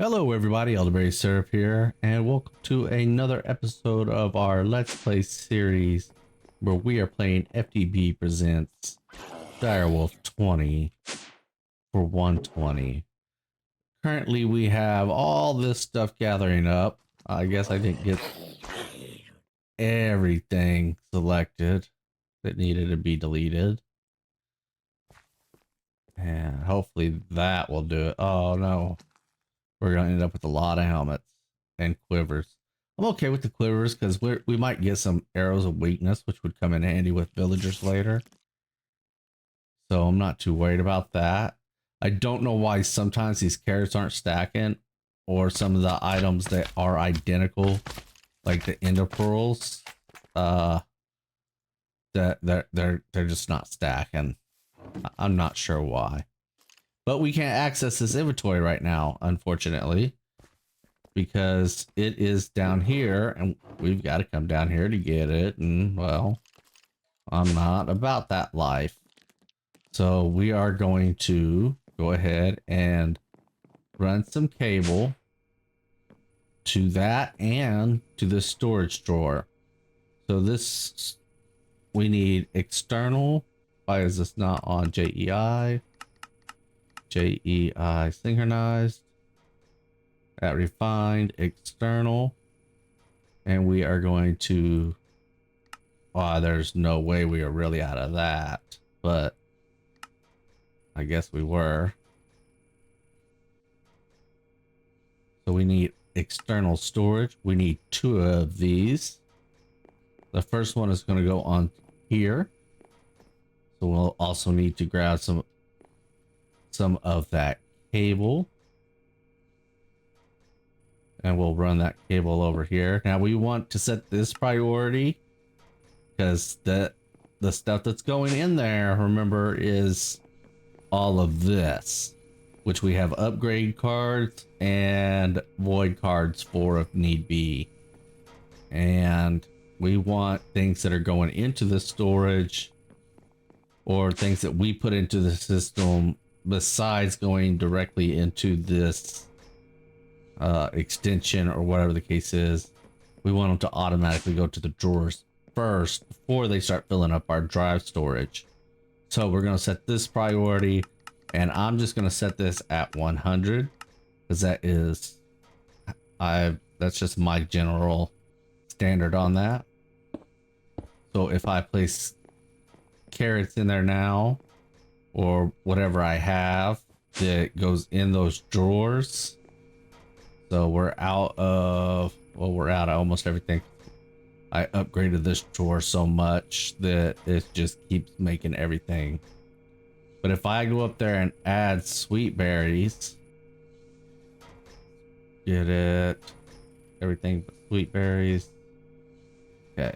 Hello everybody, ElderBarrySirUp here, and welcome to another episode of our Let's Play series where we are playing FTB Presents DireWolf20 for 120. Currently we have all this stuff gathering up. I guess I didn't get everything selected that needed to be deleted. And hopefully that will do it. Oh no. We're going to end up with a lot of helmets and quivers. I'm okay with the quivers because we might get some arrows of weakness, which would come in handy with villagers later. So I'm not too worried about that. I don't know why sometimes these carrots aren't stacking, or some of the items that are identical, like the ender pearls, that they're just not stacking. I'm not sure why. But we can't access this inventory right now, unfortunately, because it is down here and we've got to come down here to get it. And well, I'm not about that life. So we are going to go ahead and run some cable to that and to the storage drawer. So this, we need external. Why is this not on JEI? JEI synchronized, at refined, external, and we are going to, there's no way we are really out of that, but I guess we were. So we need external storage. We need 2 of these. The first one is going to go on here. So we'll also need to grab some of that cable, and we'll run that cable over here. Now we want to set this priority because the stuff that's going in there, remember, is all of this, which we have upgrade cards and void cards for if need be. And we want things that are going into the storage or things that we put into the system besides going directly into this extension or whatever the case is. We want them to automatically go to the drawers first before they start filling up our drive storage. So we're going to set this priority, and I'm just going to set this at 100 because that's just my general standard on that. So if I place carrots in there now, or whatever I have that goes in those drawers. So we're out of, well, we're out of almost everything. I upgraded this drawer so much that it just keeps making everything. But if I go up there and add sweet berries, get it, everything but sweet berries. Okay.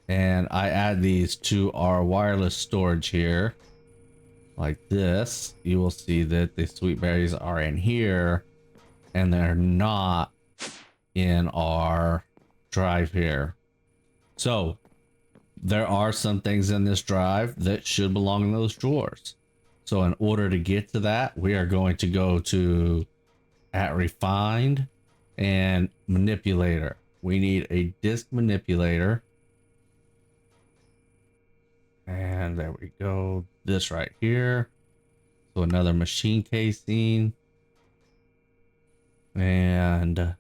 And I add these to our wireless storage here, like this. You will see that the sweet berries are in here, and they're not in our drive here. So there are some things in this drive that should belong in those drawers. So in order to get to that, we are going to go to at refined and manipulator. We need a disk manipulator. And there we go. This right here. So another machine casing. And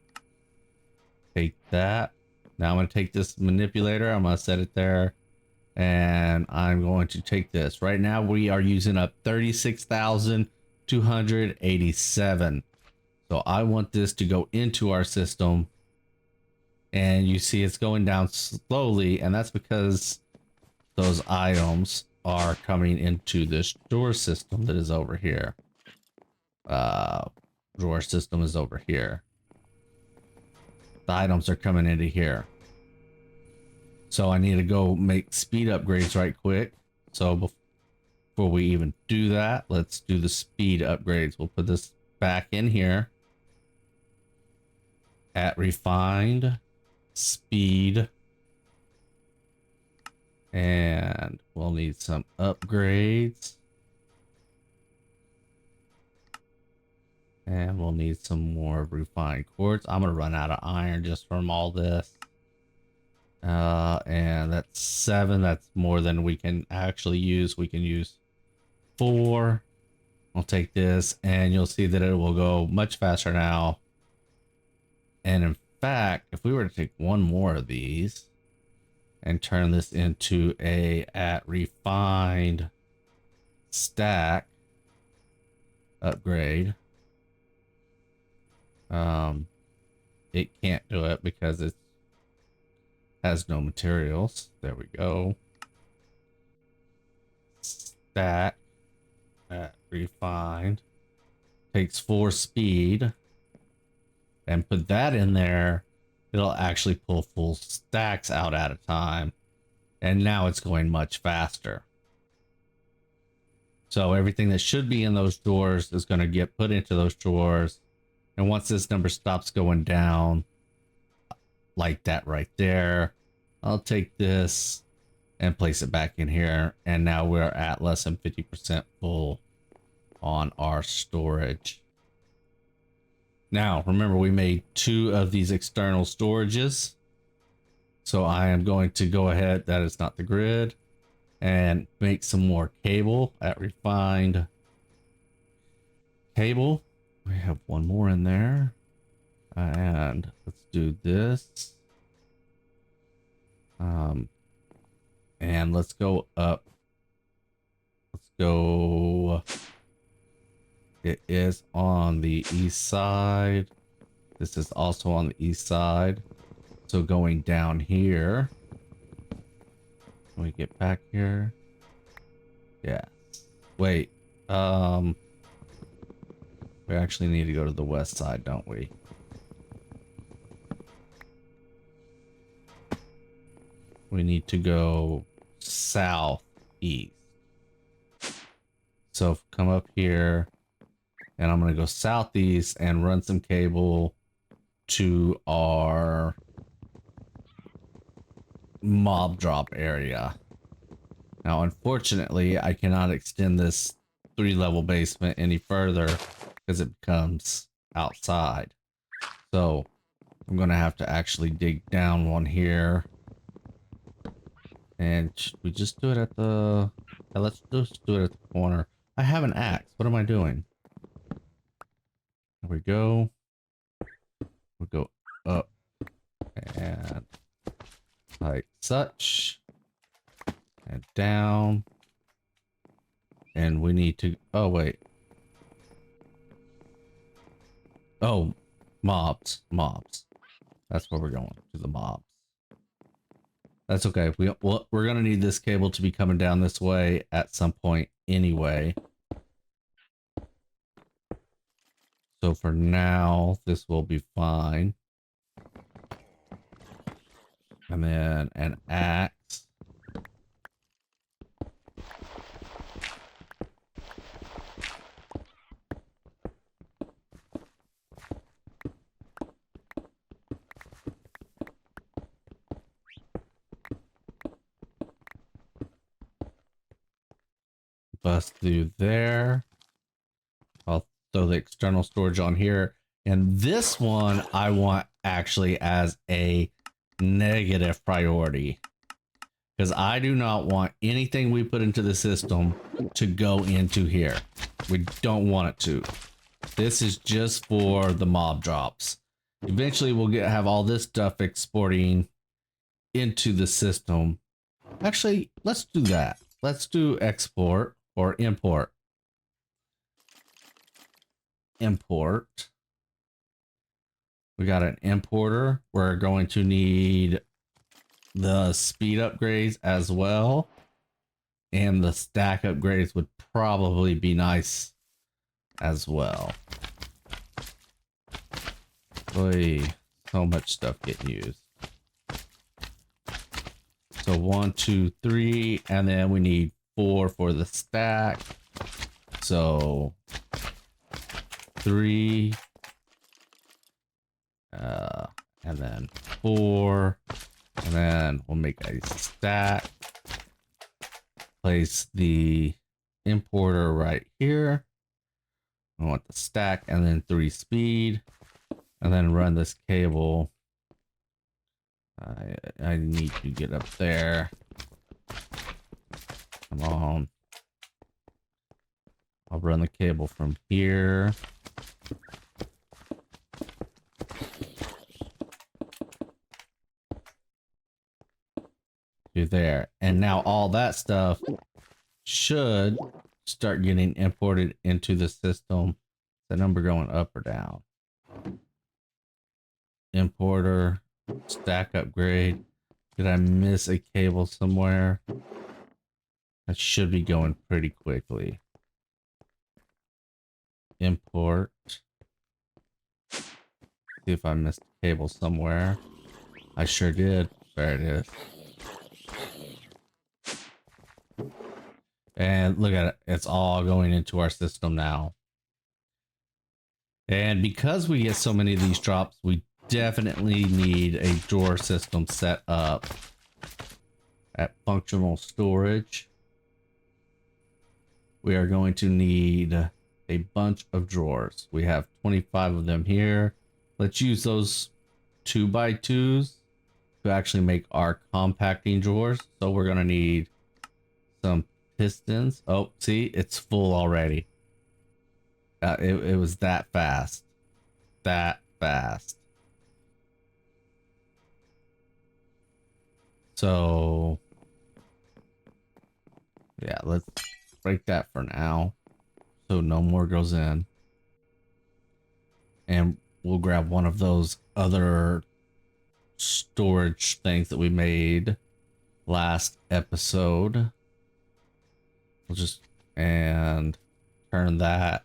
take that. Now I'm going to take this manipulator. I'm going to set it there. And I'm going to take this. Right now we are using up 36,287. So I want this to go into our system. And you see it's going down slowly. And that's because those items are coming into this drawer system that is over here. Drawer system is over here. The items are coming into here. So I need to go make speed upgrades right quick. So before we even do that, let's do the speed upgrades. We'll put this back in here. At refined, speed. And we'll need some upgrades. And we'll need some more refined quartz. I'm gonna run out of iron just from all this. And that's 7. That's more than we can actually use. We can use 4. I'll take this, and you'll see that it will go much faster now. And in fact, if we were to take one more of these and turn this into a refined stack upgrade, it can't do it because it has no materials. There we go. Stack at refined takes 4 speed, and put that in there. It'll actually pull full stacks out at a time, and now it's going much faster. So everything that should be in those drawers is going to get put into those drawers. And once this number stops going down like that right there, I'll take this and place it back in here. And now we're at less than 50% full on our storage. Now, remember, we made 2 of these external storages. So I am going to go ahead, that is not the grid, and make some more cable at refined cable. We have one more in there. And let's do this. And let's go up. Let's go. It is on the east side. This is also on the east side. So going down here. Can we get back here? Yeah. Wait. We actually need to go to the west side, don't we? We need to go southeast. So come up here, and I'm going to go southeast and run some cable to our mob drop area. Now, unfortunately, I cannot extend this 3-level basement any further because it becomes outside. So I'm going to have to actually dig down one here. And should we just do it at the... Yeah, let's just do it at the corner. I have an axe. What am I doing? There we go. We'll go up and like such. And down. And we need to... Oh, wait. Oh, mobs. That's where we're going, to the mobs. That's okay. We're going to need this cable to be coming down this way at some point anyway. So for now, this will be fine. And then an axe. Bust through there. I'll throw the external storage on here. And this one I want actually as a negative priority, because I do not want anything we put into the system to go into here. We don't want it to. This is just for the mob drops. Eventually we'll have all this stuff exporting into the system. Actually, let's do that. Let's do export or import. Import. We got an importer. We're going to need the speed upgrades as well. And the stack upgrades would probably be nice as well. Boy, so much stuff getting used. So 1, 2, 3, and then we need 4 for the stack. So 3, and then 4, and then we'll make a stack. Place the importer right here. I want the stack and then 3 speed, and then run this cable. I need to get up there. Come on. I'll run the cable from here. To there. And now all that stuff should start getting imported into the system. The number going up or down. Importer, stack upgrade. Did I miss a cable somewhere? That should be going pretty quickly. Import. See if I missed a cable somewhere. I sure did. There it is. And look at it. It's all going into our system now. And because we get so many of these drops, we definitely need a drawer system set up at functional storage. We are going to need a bunch of drawers. We have 25 of them here. Let's use those 2x2s to actually make our compacting drawers. So we're going to need some pistons. Oh, see, it's full already. It was that fast. That fast. So, yeah, let's break that for now. So no more goes in. And we'll grab one of those other storage things that we made last episode. We'll just, and turn that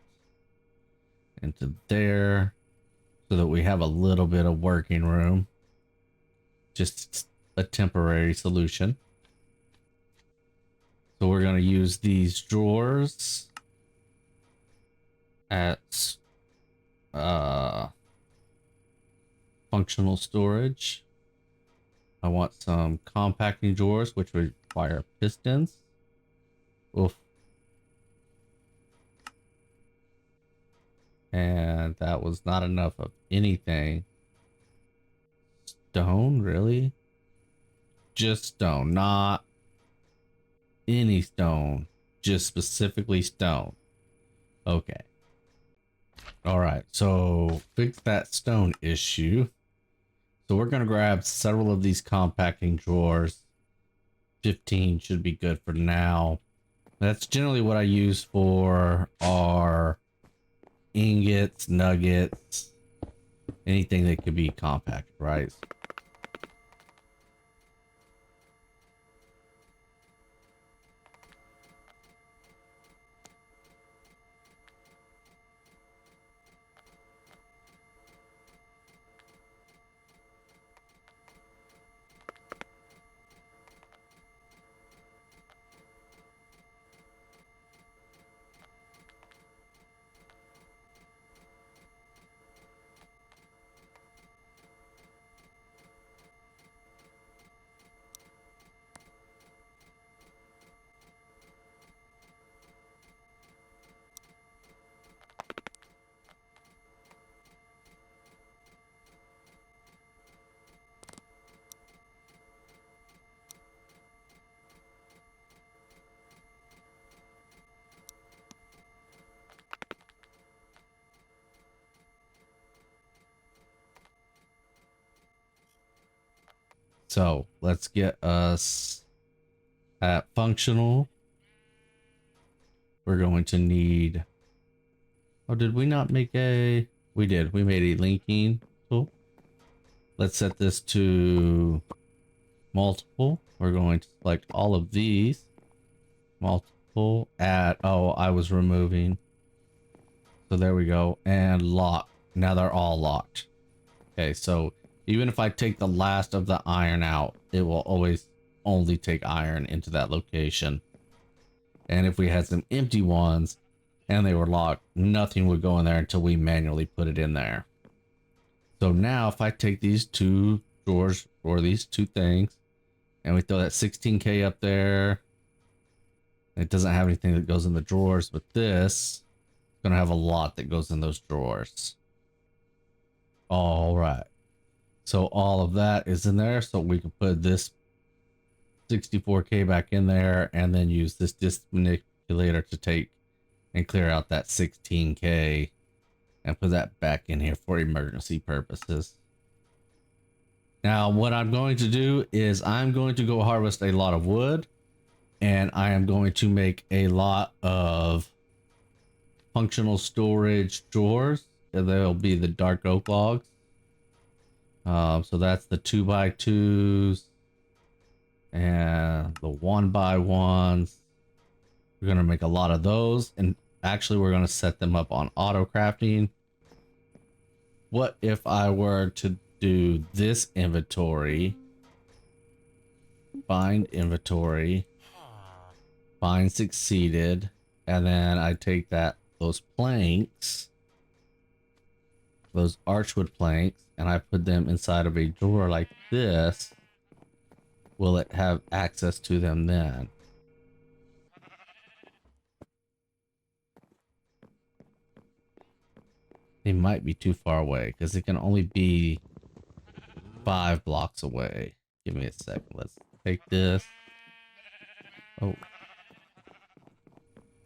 into there so that we have a little bit of working room. Just a temporary solution. So we're going to use these drawers at functional storage. I want some compacting drawers, which require pistons. Oof. And that was not enough of anything. Stone, really? Just stone, not any stone, just specifically stone. Okay. All right, so fix that stone issue. So we're gonna grab several of these compacting drawers. 15 should be good for now. That's generally what I use for our ingots, nuggets, anything that could be compact, right? So let's get us at functional. We're going to need, oh, did we not make a, we did, we made a linking tool. Let's set this to multiple. We're going to select all of these. Multiple, add, oh, I was removing. So there we go, and lock. Now they're all locked. Okay, so even if I take the last of the iron out, it will always only take iron into that location. And if we had some empty ones and they were locked, nothing would go in there until we manually put it in there. So now if I take these two drawers or these two things and we throw that 16K up there, it doesn't have anything that goes in the drawers, but this gonna have a lot that goes in those drawers. All right. So all of that is in there. So we can put this 64K back in there and then use this disk manipulator to take and clear out that 16K and put that back in here for emergency purposes. Now, what I'm going to do is I'm going to go harvest a lot of wood, and I am going to make a lot of functional storage drawers. And they'll be the dark oak logs. So that's the 2x2s and the 1x1s. We're going to make a lot of those, and actually we're going to set them up on auto crafting. What if I were to do this inventory, find inventory, find succeeded, and then I take those planks, those archwood planks, and I put them inside of a drawer like this. Will it have access to them then? They might be too far away because it can only be 5 blocks away. Give me a second. Let's take this. Oh.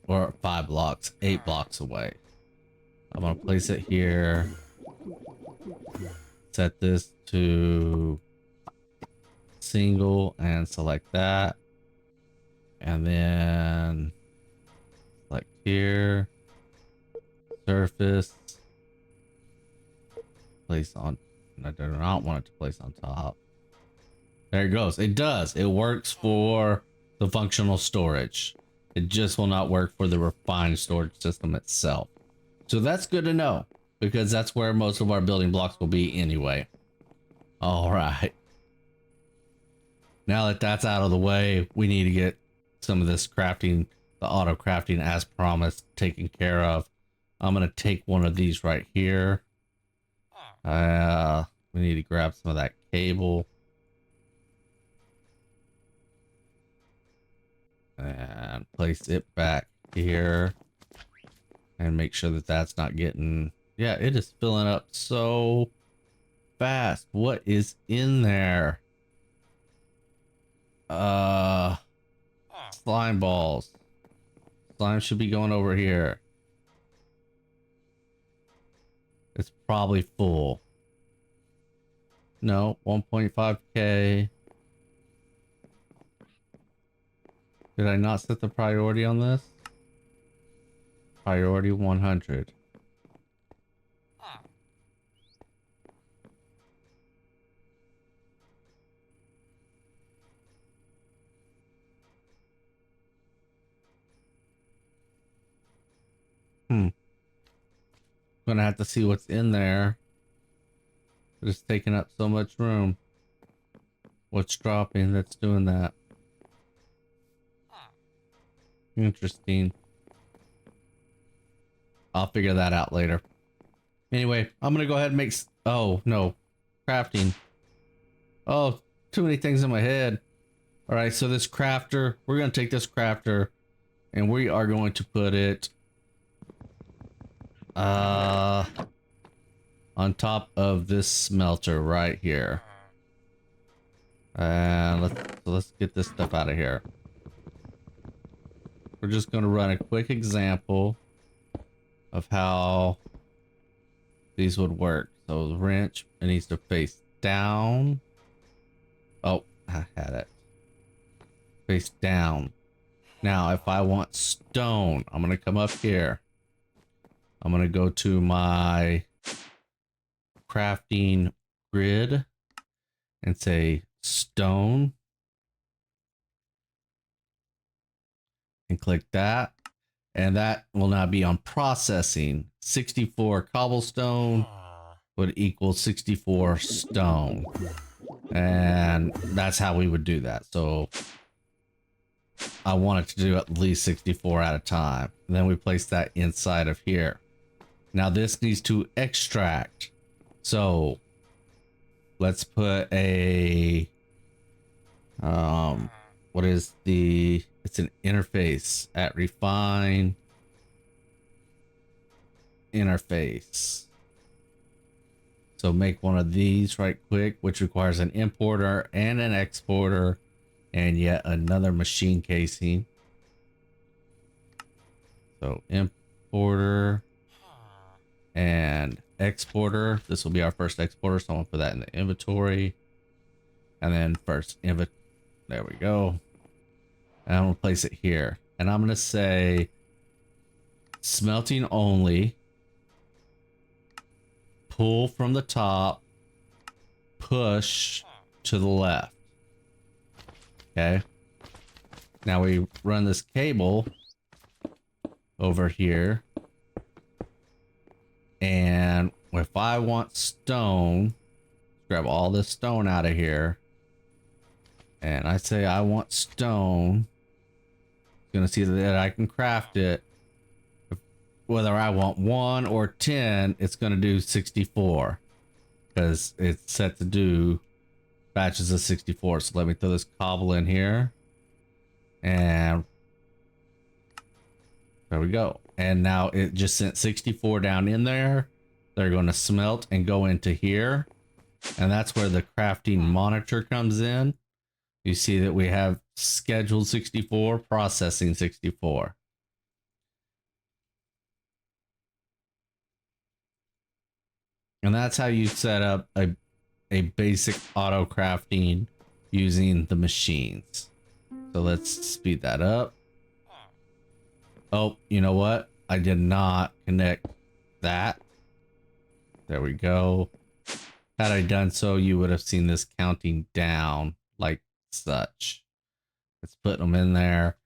Or 5 blocks, 8 blocks away. I'm going to place it here. Set this to single and select that. And then select here. Surface. Place on. I do not want it to place on top. There it goes. It does. It works for the functional storage. It just will not work for the refined storage system itself. So that's good to know, because that's where most of our building blocks will be anyway. All right. Now that that's out of the way, we need to get some of this crafting, the auto crafting as promised, taken care of. I'm going to take one of these right here. We need to grab some of that cable. And place it back here. And make sure that that's not getting... Yeah, it is filling up so fast. What is in there? Slime balls. Slime should be going over here. It's probably full. No, 1.5K. Did I not set the priority on this? Priority 100. Gonna have to see what's in there. It's taking up so much room. What's dropping that's doing that? Interesting. I'll figure that out later. Anyway, I'm gonna go ahead and make... Oh, no. Crafting. Oh, too many things in my head. Alright, so this crafter, we're gonna take this crafter and we are going to put it on top of this smelter right here. And let's get this stuff out of here. We're just going to run a quick example of how these would work. So the wrench, it needs to face down. Oh, I had it. Face down. Now, if I want stone, I'm going to come up here. I'm going to go to my crafting grid and say stone. And click that. And that will now be on processing. 64 cobblestone would equal 64 stone. And that's how we would do that. So I wanted to do at least 64 at a time. And then we place that inside of here. Now this needs to extract. So let's put a what is the... It's an interface at refine. interface. So make one of these right quick, which requires an importer and an exporter and yet another machine casing. So importer and exporter. This will be our first exporter, so I'm gonna put that in the inventory. And then first there we go. And I'm gonna place it here. And I'm gonna say smelting only. Pull from the top, push to the left. Okay. Now we run this cable over here. And if I want stone, grab all this stone out of here. And I say I want stone. Gonna see that I can craft it. Whether I want 1 or 10, it's going to do 64 because it's set to do batches of 64. So let me throw this cobble in here and there we go. And now it just sent 64 down in there. They're going to smelt and go into here. And that's where the crafting monitor comes in. You see that we have scheduled 64, processing 64. And that's how you set up a basic auto crafting using the machines. So let's speed that up. Oh, you know what? I did not connect that. There we go. Had I done so, you would have seen this counting down like such. Let's put them in there.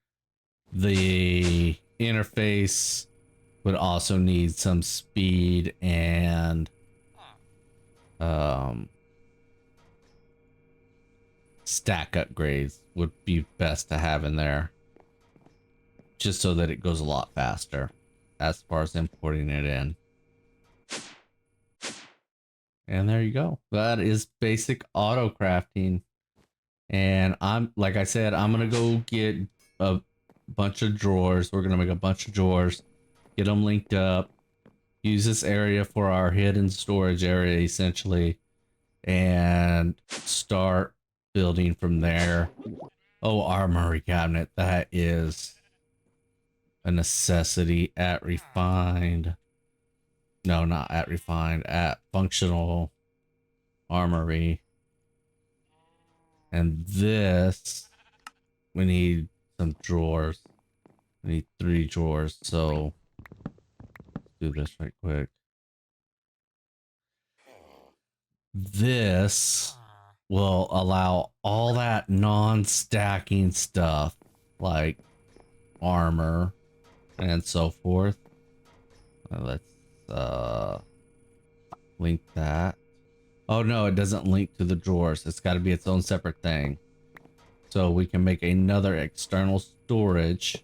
The interface would also need some speed and stack upgrades would be best to have in there, just so that it goes a lot faster as far as importing it in. And there you go. That is basic auto crafting. And like I said, I'm gonna go get a bunch of drawers. We're gonna make a bunch of drawers, get them linked up, use this area for our hidden storage area essentially, and start building from there. Oh, Armory Cabinet, that is a necessity at refined. No, not at refined, at functional armory. And this, we need some drawers. We need 3 drawers, so do this right quick. This will allow all that non-stacking stuff like armor and so forth. Let's link that. Oh no, it doesn't link to the drawers. It's got to be its own separate thing. So we can make another external storage.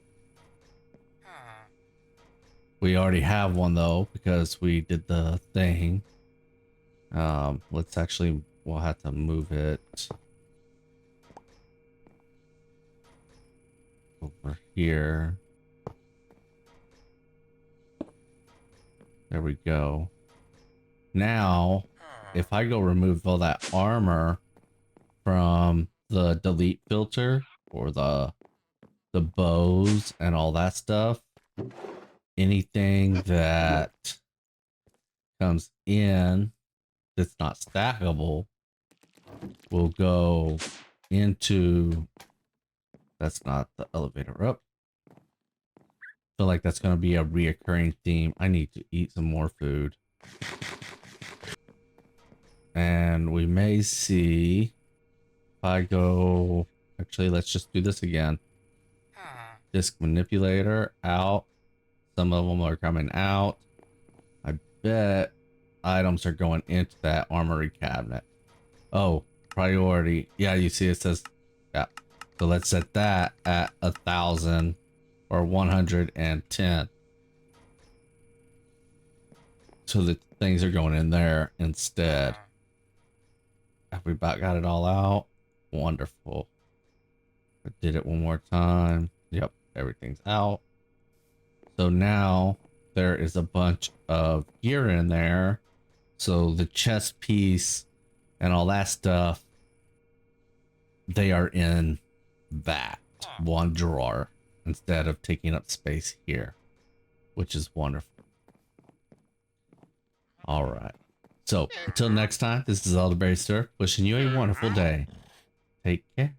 We already have one though, because we did the thing. Let's actually, we'll have to move it over here. There we go. Now, if I go remove all that armor from the delete filter or the bows and all that stuff, anything that comes in that's not stackable will go into, that's not the elevator up. Feel like that's going to be a reoccurring theme. I need to eat some more food. And we may see, if I go, actually, let's just do this again. Disk manipulator out. Some of them are coming out. I bet items are going into that armory cabinet. Oh, priority. Yeah, you see it says, yeah. So let's set that at 1,000 or 110. So that things are going in there instead. Have we about got it all out? Wonderful. I did it one more time. Yep, everything's out. So now there is a bunch of gear in there. So the chest piece and all that stuff, they are in that one drawer instead of taking up space here, which is wonderful. All right. So until next time, this is ElderBarrySirUp wishing you a wonderful day. Take care.